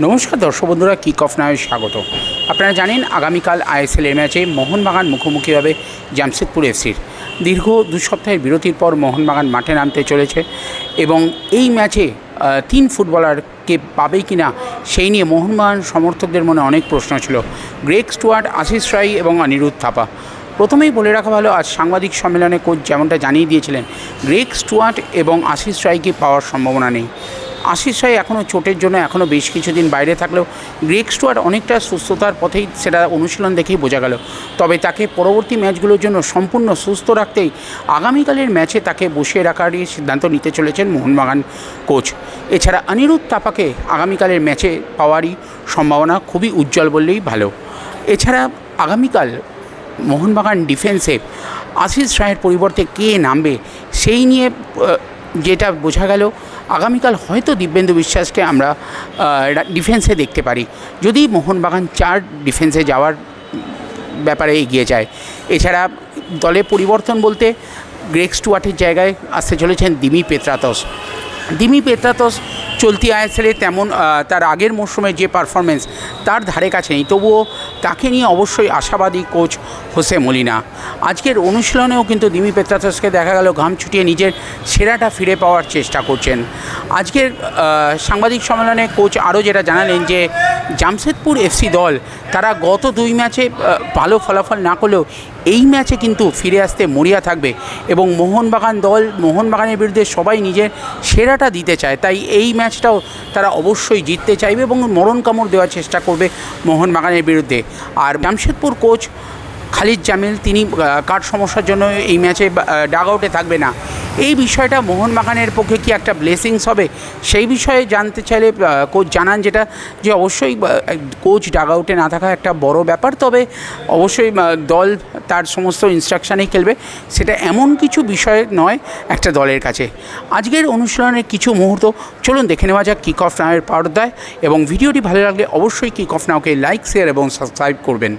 নমস্কার দর্শক বন্ধুরা, কিক অফ নাও স্বাগত। আপনারা জানেন আগামীকাল আইএসএল ম্যাচে মোহনবাগান মুখোমুখি হবে জামশেদপুর এফসির। দীর্ঘ 2 সপ্তাহের বিরতির পর মোহনবাগান মাঠে নামতে চলেছে এবং এই ম্যাচে 3 ফুটবলারকে পাবেই কিনা সেই নিয়ে মোহনবাগান সমর্থকদের মনে অনেক প্রশ্ন ছিল। গ্রেগ স্টুয়ার্ট, আশিস রায় এবং অনিরুদ্ধ থাপা। প্রথমেই বলে রাখা ভালো, আজ সাংবাদিক সম্মেলনে কোচ যেমনটা জানিয়ে দিয়েছিলেন, গ্রেগ স্টুয়ার্ট এবং আশিস রায়কে পাওয়ার সম্ভাবনা নেই। আশিস রায় এখনও চোটের জন্য এখনও বেশ কিছুদিন বাইরে থাকলেও গ্রেগ স্টুয়ার্ট অনেকটা সুস্থতার পথেই, সেটা অনুশীলন দেখেই বোঝা গেল। তবে তাকে পরবর্তী ম্যাচগুলোর জন্য সম্পূর্ণ সুস্থ রাখতেই আগামীকালের ম্যাচে তাকে বসিয়ে রাখারই সিদ্ধান্ত নিতে চলেছেন মোহনবাগান কোচ। এছাড়া অনিরুদ্ধ থাপাকে আগামীকালের ম্যাচে পাওয়ারই সম্ভাবনা খুবই উজ্জ্বল বললেই ভালো। এছাড়া আগামীকাল মোহনবাগান ডিফেন্সে আশিস রায়ের পরিবর্তে কে নামবে সেই নিয়ে যেটা বোঝা গেল, আগামীকাল হয়তো দিব্যেন্দু বিশ্বাসকে আমরা ডিফেন্সে দেখতে পারি, যদি মোহনবাগান 4 ডিফেন্সে যাওয়ার ব্যাপারে এগিয়ে যায়। এছাড়া দলে পরিবর্তন বলতে গ্রেগ স্টুয়ার্টের জায়গায় আসতে চলেছেন দিমি পেত্রাতস। দিমি পেত্রাতস চলতি আইএসএলে তেমন তার আগের মরশুমের যে পারফরমেন্স তার ধারে কাছে নেই, তবুও তাকে নিয়ে অবশ্যই আশাবাদী কোচ হোসে মলিনা। আজকের অনুশীলনেও কিন্তু দিমি পেত্রাতসকে দেখা গেল ঘাম ছুটিয়ে নিজের সেরাটা ফিরে পাওয়ার চেষ্টা করছেন। আজকের সাংবাদিক সম্মেলনে কোচ আরও যেটা জানালেন যে জামশেদপুর এফসি দল তারা গত 2 ম্যাচে ভালো ফলাফল না করলেও এই ম্যাচে কিন্তু ফিরে আসতে মরিয়া থাকবে এবং মোহনবাগানের বিরুদ্ধে সবাই নিজের সেরাটা দিতে চায়, তাই এই ম্যাচটাও তারা অবশ্যই জিততে চাইবে এবং মরণ কামড় দেওয়ার চেষ্টা করবে মোহনবাগানের বিরুদ্ধে। আর জামশেদপুর কোচ খালিদ জামিল, তিনি কার্ড সমস্যার জন্য এই ম্যাচে ডাগ আউটে থাকবে না। এই বিষয়টা মোহনবাগানের পক্ষে কি একটা ব্লেসিংস হবে, সেই বিষয়ে জানতে চাইলে কোচ জানান যেটা যে অবশ্যই কোচ ডাগ আউটে না থাকা একটা বড় ব্যাপার, তবে অবশ্যই দল তার সমস্ত ইনস্ট্রাকশানেই খেলবে, সেটা এমন কিছু বিষয় নয় একটা দলের কাছে। আজকের অনুশীলনের কিছু মুহূর্ত চলুন দেখে নেওয়া যাক কিক অফ নাওয়ের পর্দায়, এবং ভিডিওটি ভালো লাগলে অবশ্যই কিক অফ নাওকে লাইক, শেয়ার এবং সাবস্ক্রাইব করবেন।